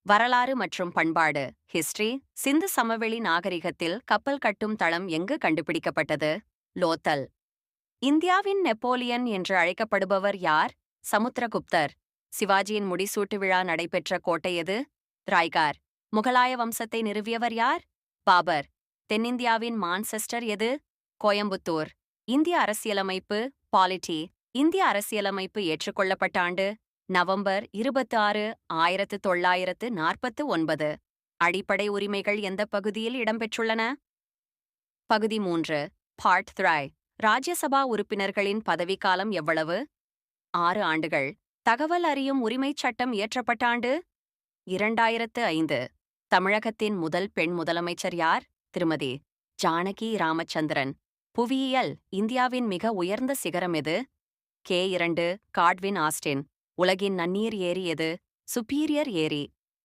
வரலாறு மற்றும் பண்பாடு ஹிஸ்டரி. சிந்து சமவெளி நாகரிகத்தில் கப்பல் கட்டும் தளம் எங்கு கண்டுபிடிக்கப்பட்டது? லோத்தல். இந்தியாவின் நெப்போலியன் என்று அழைக்கப்படுபவர் யார்? சமுத்திரகுப்தர். சிவாஜியின் முடிசூட்டு விழா நடைபெற்ற கோட்டை எது? ராய்கார். முகலாய வம்சத்தை நிறுவியவர் யார்? பாபர். தென்னிந்தியாவின் மான்செஸ்டர் எது? கோயம்புத்தூர். இந்திய அரசியலமைப்பு பாலிட்டி. இந்திய அரசியலமைப்பு ஏற்றுக்கொள்ளப்பட்ட ஆண்டு நவம்பர் 26, 1949. அடிப்படை உரிமைகள் எந்த பகுதியில் இடம்பெற்றுள்ளன? பகுதி 3. பார்ட் 3. ராஜ்யசபா உறுப்பினர்களின் பதவிக்காலம் எவ்வளவு? 6 ஆண்டுகள். தகவல் அறியும் உரிமைச் சட்டம் இயற்றப்பட்ட ஆண்டு 2005. தமிழகத்தின் முதல் பெண் முதலமைச்சர் யார்? திருமதி ஜானகி ராமச்சந்திரன். புவியியல். இந்தியாவின் மிக உயர்ந்த சிகரம் எது? K2 Godwin Austin. உலகின் நன்னீர் ஏரி எது? சுப்பீரியர் ஏரி.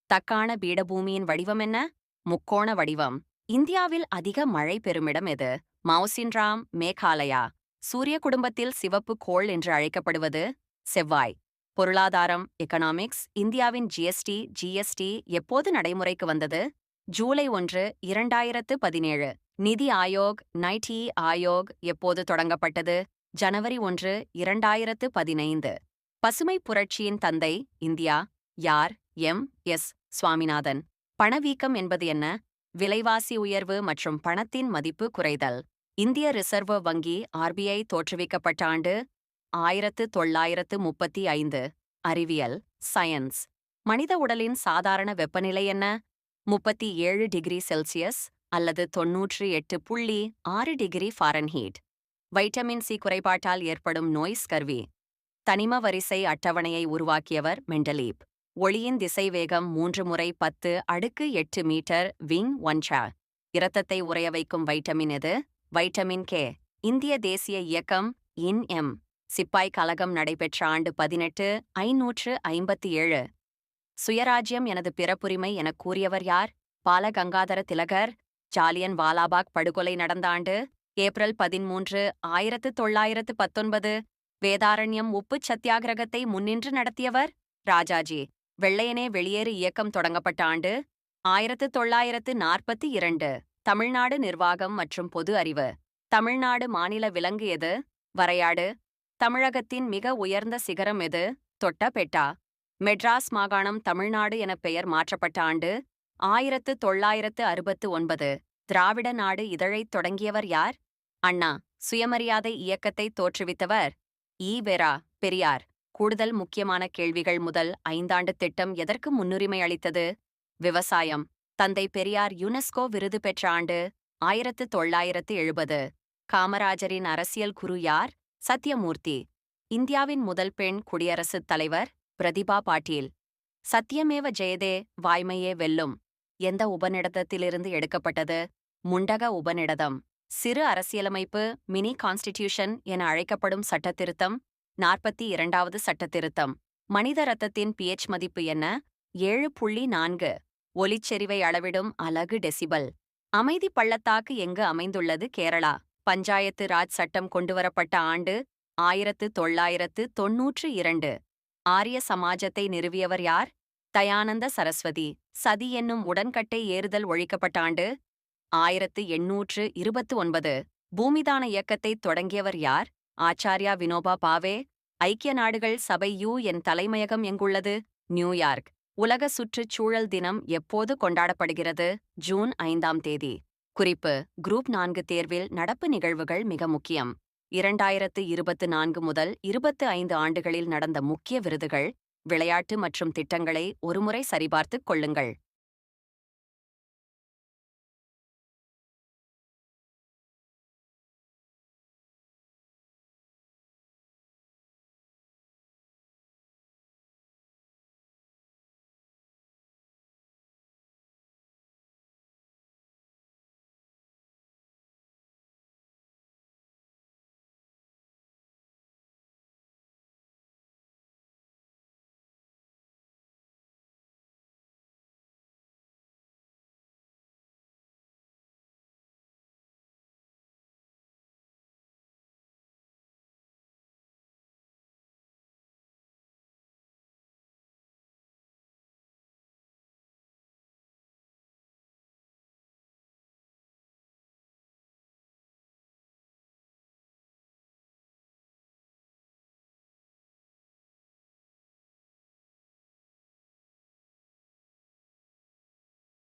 தக்கான பீடபூமியின் வடிவம் என்ன? முக்கோண வடிவம். இந்தியாவில் அதிக மழை பெறுமிடம் எது? மவுசின்ராம், மேகாலயா. சூரிய குடும்பத்தில் சிவப்பு கோள் என்று அழைக்கப்படுவது? செவ்வாய். பொருளாதாரம் எகனாமிக்ஸ். இந்தியாவின் ஜிஎஸ்டி எப்போது நடைமுறைக்கு வந்தது? ஜூலை 1, 2017. நிதி ஆயோக் நைடி ஆயோக் எப்போது தொடங்கப்பட்டது? ஜனவரி 1, 2015. பசுமை புரட்சியின் தந்தை இந்தியா. யார்? எஸ். சுவாமிநாதன். பணவீக்கம் என்பது என்ன? விலைவாசி உயர்வு மற்றும் பணத்தின் மதிப்பு குறைதல். இந்திய ரிசர்வ் வங்கி ஆர்பிஐ தோற்றுவிக்கப்பட்ட ஆண்டு 1935. அறிவியல் சயன்ஸ். மனித உடலின் சாதாரண வெப்பநிலை என்ன? 37 டிகிரி செல்சியஸ் அல்லது 98.6 டிகிரி ஃபாரன்ஹீட். வைட்டமின் சி குறைபாட்டால் ஏற்படும் நோய் ஸ்கர்வி. தனிம வரிசை அட்டவணையை உருவாக்கியவர் மெண்டலீப். ஒளியின் திசைவேகம் 3 முறை 10^8 மீட்டர் விங் 1 இரத்தத்தை உறைய வைக்கும் வைட்டமின் எது? Vitamin K. இந்திய தேசிய இயக்கம் எம். சிப்பாய் கலகம் நடைபெற்ற ஆண்டு 1857. சுயராஜ்யம் எனது பிறப்புரிமை எனக் கூறியவர் யார்? பாலகங்காதர திலகர். ஜாலியன் வாலாபாக் படுகொலை நடந்த ஆண்டு ஏப்ரல் 13, 1919. வேதாரண்யம் உப்புச் சத்தியாகிரகத்தை முன்னின்று நடத்தியவர்? ராஜாஜி. வெள்ளையனே வெளியேறு இயக்கம் தொடங்கப்பட்ட ஆண்டு 1942. தமிழ்நாடு நிர்வாகம் மற்றும் பொது அறிவு. தமிழ்நாடு மாநில விலங்கு எது? வரையாடு. தமிழகத்தின் மிக உயர்ந்த சிகரம் எது? தொட்டபெட்டா. மெட்ராஸ் மாகாணம் தமிழ்நாடு என பெயர் மாற்றப்பட்ட ஆண்டு 1969. திராவிட நாடு இதழைத் தொடங்கியவர் யார்? அண்ணா. சுயமரியாதை இயக்கத்தை தோற்றுவித்தவர்? ஈ.வெரா. பெரியார். கூடுதல் முக்கியமான கேள்விகள் முதல் 5 ஆண்டு திட்டம் எதற்கு முன்னுரிமை அளித்தது? விவசாயம். தந்தை பெரியார் யுனெஸ்கோ விருது பெற்ற ஆண்டு 1970. காமராஜரின் அரசியல் குரு யார்? சத்யமூர்த்தி. இந்தியாவின் முதல் பெண் குடியரசுத் தலைவர்? பிரதிபா பாட்டீல். சத்தியமேவ ஜெயதே வாய்மையே வெல்லும் எந்த உபநிடதத்திலிருந்து எடுக்கப்பட்டது? முண்டக உபநிடதம். சிறு அரசியலமைப்பு மினி கான்ஸ்டிடியூஷன் என அழைக்கப்படும் சட்டத்திருத்தம் 42வது சட்டத்திருத்தம். மனித இரத்தத்தின் pH மதிப்பு என்ன? 7.4. ஒலிச்செறிவை அளவிடும் அலகு டெசிபல். அமைதி பள்ளத்தாக்கு எங்கு அமைந்துள்ளது? கேரளா. பஞ்சாயத்து ராஜ் சட்டம் கொண்டுவரப்பட்ட ஆண்டு 1992. ஆரிய சமாஜத்தை நிறுவியவர் யார்? தயானந்த சரஸ்வதி. சதி என்னும் உடன்கட்டை ஏறுதல் ஒழிக்கப்பட்ட ஆண்டு 1829. பூமிதான இயக்கத்தை தொடங்கியவர் யார்? ஆச்சார்யா வினோபா பாவே. ஐக்கிய நாடுகள் சபை UN தலைமையகம் எங்குள்ளது? நியூயார்க். உலக சுற்றுச்சூழல் தினம் எப்போது கொண்டாடப்படுகிறது? ஜூன் 5ஆம் தேதி. குறிப்பு: குரூப் 4 தேர்வில் நடப்பு நிகழ்வுகள் மிக முக்கியம். 2024 முதல் 25 ஆண்டுகளில் நடந்த முக்கிய விருதுகள், விளையாட்டு மற்றும் திட்டங்களை ஒருமுறை சரிபார்த்துக் கொள்ளுங்கள்.